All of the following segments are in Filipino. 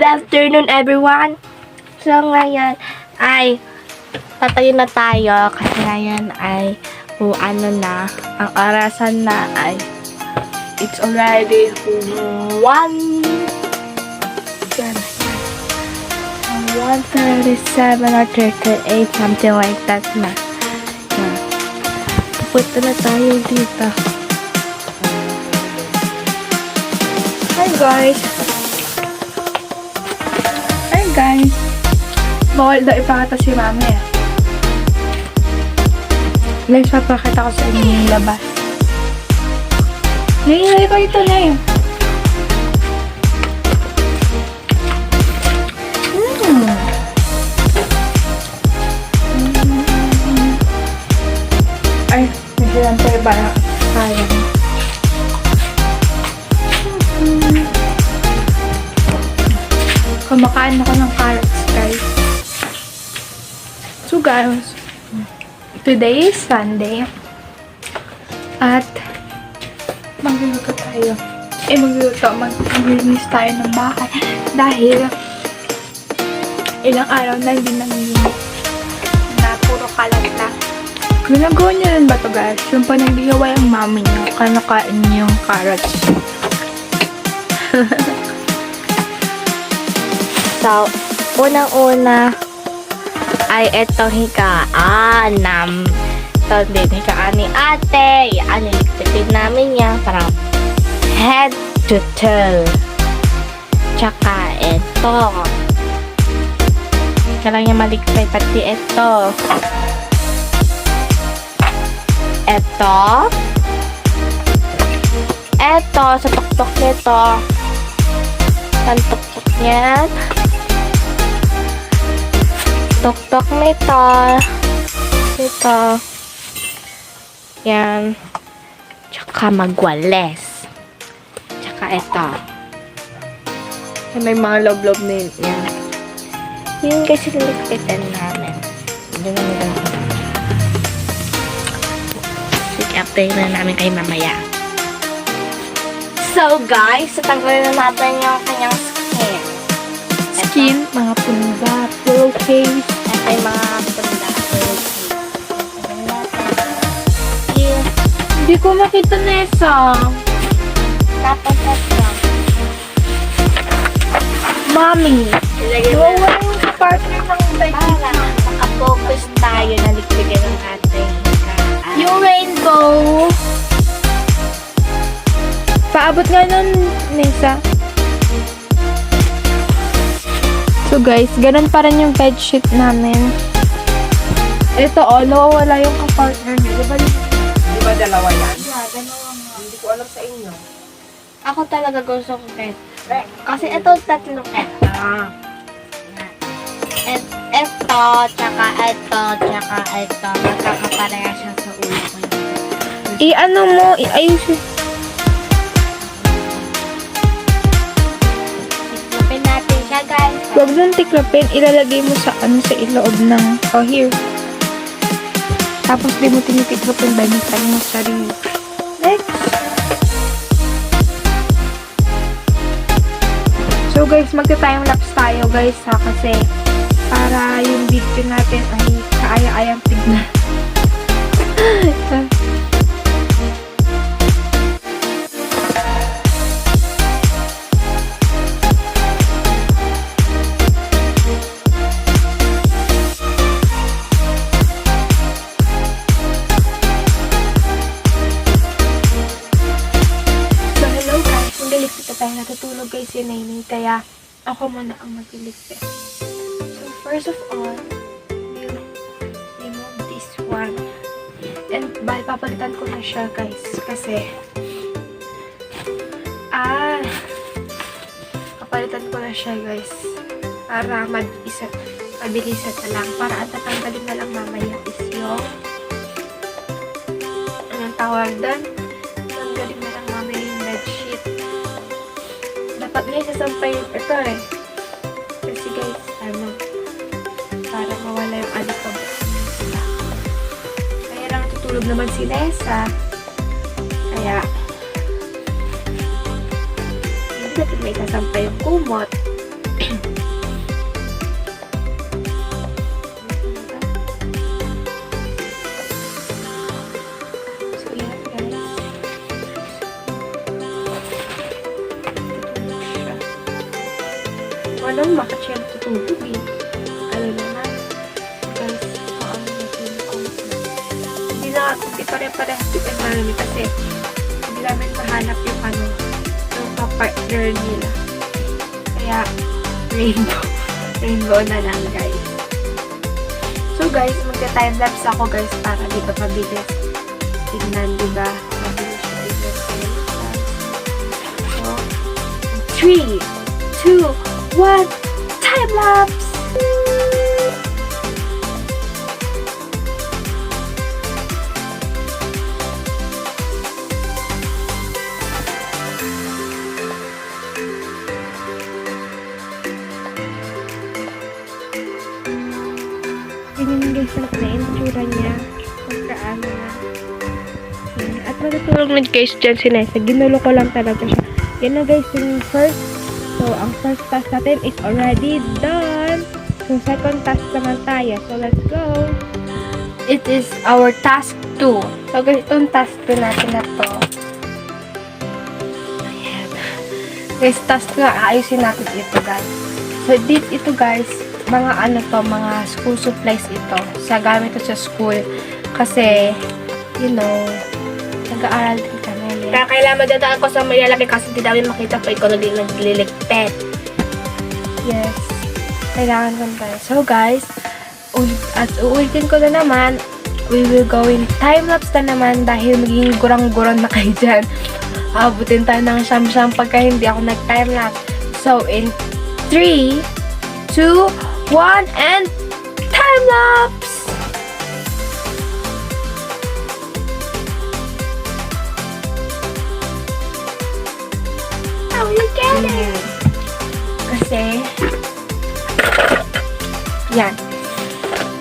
Good afternoon, everyone! So, ngayon ay tatayo na tayo kasi ngayon ay ano na, ang orasan na ay it's already 1:37 or 38, something like that na. Punta na tayo dito. Hi guys! Bawal daw ipakita si mami eh. Guys, papakita ko sa inyo yung labas. Nahihintay ko ito na eh. Ay, medyo lang tayo ba na sayang. Kumakain ako ng carrots, guys. So, guys, today is Sunday. At, magluluto tayo. Maglilinis tayo ng bahay. Dahil, ilang araw na hindi nangyayari na puro kalat na. Ginagawa niyo rin ba ito, guys? Yung panagligawa yung mami niyo, kanakain niyo yung carrots. So, unang-una ay itong higaan higaan ni ate. Yan, niligpitin namin yan parang head to toe. Tsaka ito. Kailangan niya maligpit pati ito. Ito, sa tuktok nito. Ang tuktok niyan. Tuktok nito. Ito. Yan. Tsaka magwales. Tsaka ito. May mga lob-lob na yun. Yan. Yun kasi niligpitan namin. Doon namin ganun. Sige, update na namin kayo mamaya. So guys, tatanggalin na natin yung kanyang skin. Mga punda, pillowcase. Ito yung mga punda, pillowcase. Hindi ko makita Nessa. Dapat ito. Mami, wala yung partner ng bike. Para makafocus tayo na ligpigin ng ating higaan. Yung rainbow. Paabot nga nun, Nessa. So guys, ganun pa rin yung bedsheet namin. Ito nawawala yung kapartner niya. Diba dalawa yan? Yeah, dalawa nga. Hindi ko alam sa inyo. Ako talaga gusto ko ito. Kasi ito tatlo ito. Ito, tsaka ito, tsaka ito. Magkakapareha siya sa ulo ko. I-ano mo, i-ayusin. Tiklapin natin siya, guys. Huwag mong tiklapin, ilalagay mo sa iloob ng, here. Tapos di mo tinitiklapin ba yung tayo mo sarili. Next. So guys, magta-time lapse tayo guys ha, kasi para yung video natin ay kaaya-ayang tignan. Tayo natutulog guys si Nainay, kaya ako muna ang magliligpit. So first of all, we'll remove this one. And papalitan ko na siya guys, kasi papalitan ko na siya guys para mabilisan na lang, para ang tatanggalin na lang mamaya is yung anong tawag doon, tanggalin na lang mamaya yung bedsheet. Dapat nga isasampay ito eh. Kasi guys, para mawala yung alikab. Kaya lang tutulog naman si Nessa. Kaya, hindi natin may isasampay yung kumot. Wala naman kasi yan tutulog eh. Ano naman? Guys, paano natin kung hindi pare-parehas dito namin kasi hindi namin mahanap yung ano, yung partner nila. Kaya, rainbow na lang guys. So guys, magka-timelapse ako guys para di ba mabilis tignan, di ba? Mabilis siya tignan. So, 3, 2, 1, timelapse! Ganyan guys na itsura niya. Pagkaano na. Yan. At matutulog na guys dyan si Nessa. Ginulo ko lang talaga siya. Yan na guys yung first. So, ang first task natin is already done. So, second task naman tayo. So, let's go. It is our task 2. So guys, itong task 2 natin na to. Ayan. Guys, task nga, ayusin natin ito guys. So, ito guys, mga ano to, mga school supplies ito. Sa gamit ito sa school. Kasi, you know, nag-aaral din kami. Kaya kailangan madadaan ko sa malalaki kasi hindi namin makita pa ikaw nagliligpit. Yes. Kailangan ko tayo. So guys, uulitin ko na naman, we will go in time-lapse na naman dahil magiging gurang-gurang na kayo dyan. Abutin tayo ng siyam-siyam pagka hindi ako nag-time-lapse. So, in 3, 2, 1, and time-lapse! How you get it? Kasi, yan.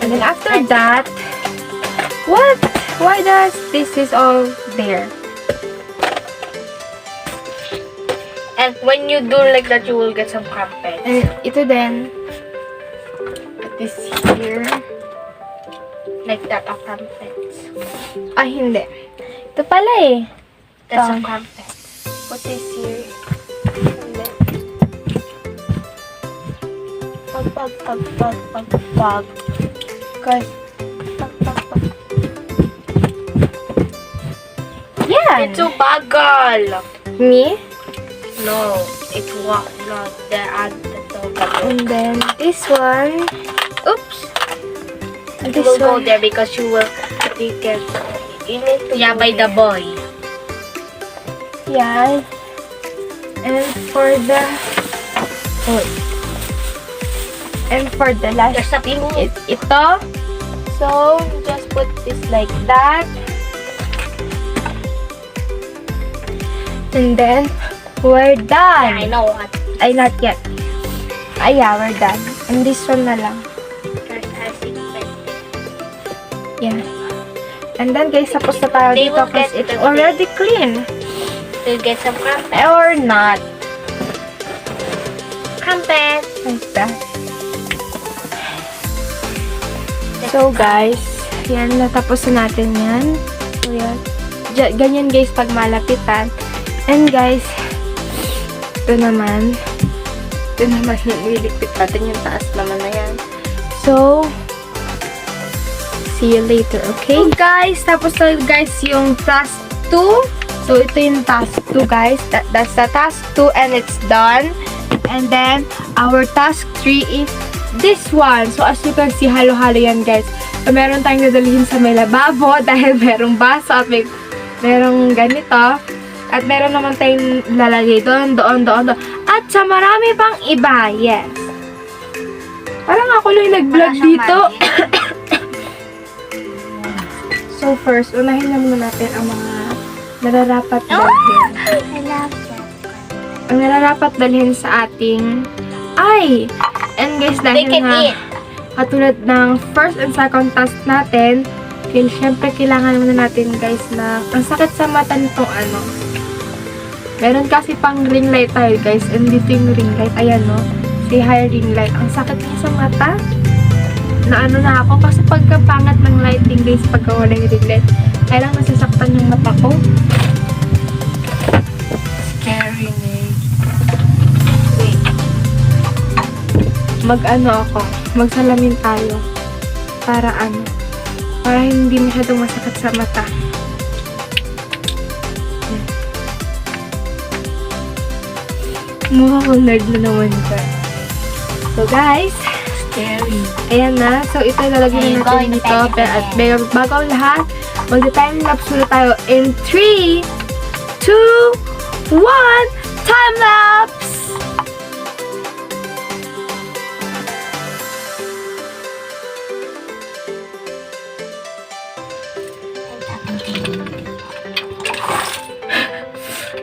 And then after that, what? Why does this is all there? And when you do like that, you will get some crumpets. And ito din, put this here, Like that of crumpets. ay hindi. Ito pala eh. That's Ito. a crumpet. Put this here. And then, pag. Guys, pag. Yan. It's so bagal. Me. No, it was not the bagal. And then this one. Oops. And You this will go one. there because you can You need to yeah go by the there. boy. Yan. And for the last There's a thing pink. is ito. So, just put this like that. And then, we're done. I know what. Ay, not yet. Ay, yeah, we're done. And this one na lang. Yeah. And then, guys, tapos na tayo They dito will because get it's the- already clean. To get some crumpets. Or not. Crumpets. Like that. So, guys, yan, natapos na natin yan. So, yan. Ganyan, guys, pag malapitan. And, guys, ito naman yung iligpit natin yung taas naman na yan. So, see you later, okay? So, guys, tapos na, guys, yung task 2. So, ito yung task 2, guys. That's the task 2 and it's done. And then, our task 3 is this one. So, as you can see, halo-halo yan, guys. So, meron tayong dadalhin sa may lababo dahil merong baso at merong ganito. At meron naman tayong lalagay doon. At sa marami pang iba, yes. Parang ako lang nag-vlog dito. So, first, unahin na muna natin ang mga nararapat dalhin. I love that. Ang nararapat dalhin sa ating and guys, They dahil can nga eat. katulad ng first and second task natin, syempre kailangan muna natin guys na ang sakit sa mata nitong ano. Meron kasi pang ring light tayo guys, and dito yung ring light, ayan no, si high ring light. Ang sakit niya sa mata. Na ano na ako kasi pagkapangat ng lighting guys, pagka walang ring light, kailang nasasaktan yung mata ko. Scary me. Wait. magsalamin tayo. Para hindi masyadong masakit sa mata. Mukha kong nerd na naman ka. So guys, Scary. ayan na. So ito lalagyan na natin dito. At bago ang lahat, mag-time lapse muna tayo in 3, 2, 1, time lapse!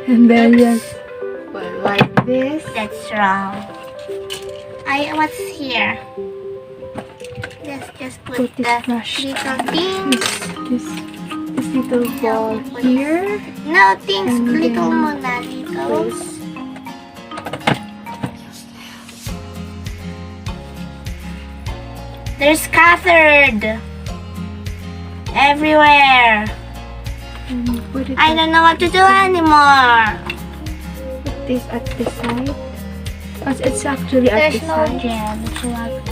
And then just put like this. That's wrong. What's here? Let's just put Put this the brush. little things. This little ball here. No, things. And Little then muna. Little. Place. They're scattered everywhere. And put it I don't know what to do anymore. Put this at the side. Because it's actually at There's the no side. jam. It's like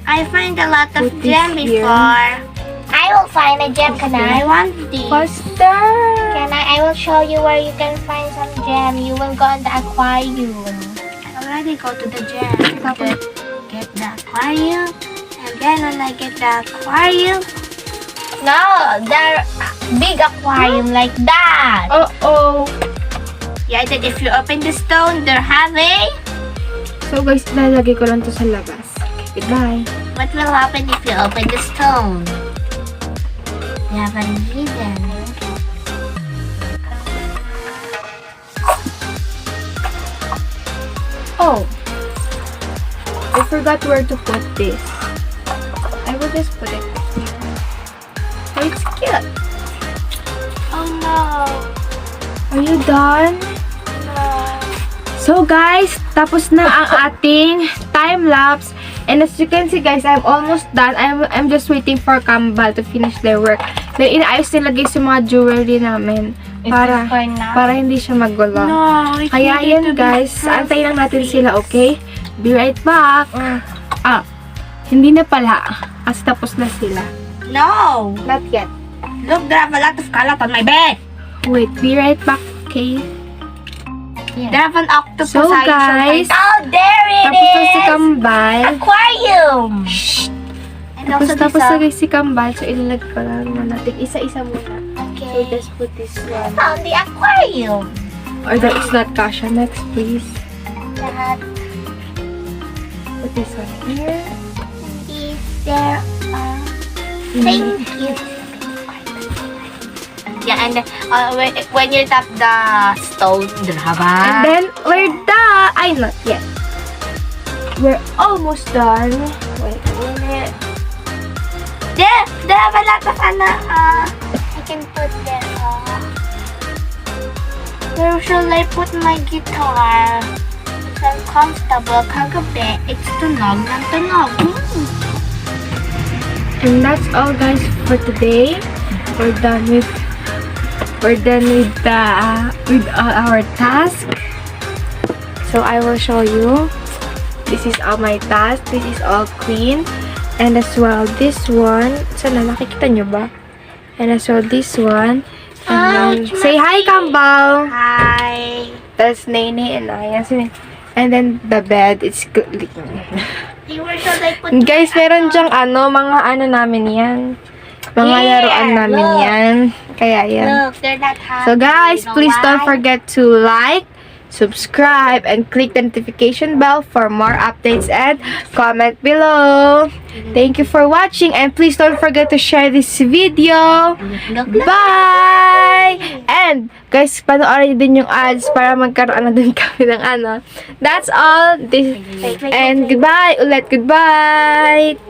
I find a lot of Put this jam here. before. I will find a gem. Can I want this? Faster! Can I will show you where you can find some gem. You will go in the aquarium. I already go to the gem. Get the aquarium. And then when I get the aquarium. No, they're big aquarium like that. Uh-oh! Yeah, then if you open the stone, they're heavy. So guys, lalagay ko lang to sa labas. Goodbye. What will happen if you open the stone? You haven't hidden. Oh! I forgot where to put this. I will just put it here. Oh, it's cute. Oh no. Are you done? No. So guys, tapos na ang ating time lapse. And as you can see guys, I'm almost done. I'm just waiting for Kambal to finish their work. Then inaayos nila guys yung mga jewelry namin. Para hindi siya magulo. No, Kaya yan guys, antayin lang natin sila, okay? Be right back. Hindi na pala. As tapos na sila. No. Not yet. Look, there have a lot of colors on my bed. Wait, be right back, okay? There have an octopus. So, guys, oh, there it Tapos na si is. Kambal. Aquarium. And also Tapos this, na guys si Kambal. So, ilalag pa lang natin. Isa-isa muna. So, okay. just put this one. Found the aquarium. Or that is not kasha. Next, please. That Put this one here. is there. Thank you. Yeah, and when you tap the stone, And then, we're done. Ay, not yet. We're almost done. Wait a minute. There have a lot of I can put there. Where should I put my guitar? It's uncomfortable. Kagabi, it's tunog ng tunog. And that's all guys for today. We're done with our task. So I will show you. This is all my task. This is all clean. And as well this one. Sana nakikita nyo ba? And as well this one. And then, say hi Kambal. Hi. That's Nene and I. And then the bed. It's good. Where should I put Guys, meron dyang mga namin yan. Mga Yeah, laruan namin look. yan. Kaya yan. Look, they're not happy. So guys, You know please don't why? forget to like, subscribe, and click the notification bell for more updates and comment below. Thank you for watching and please don't forget to share this video. Look. Bye! And guys, panoorin din yung ads para magkaroon na din kami ng That's all. And goodbye ulit. Goodbye.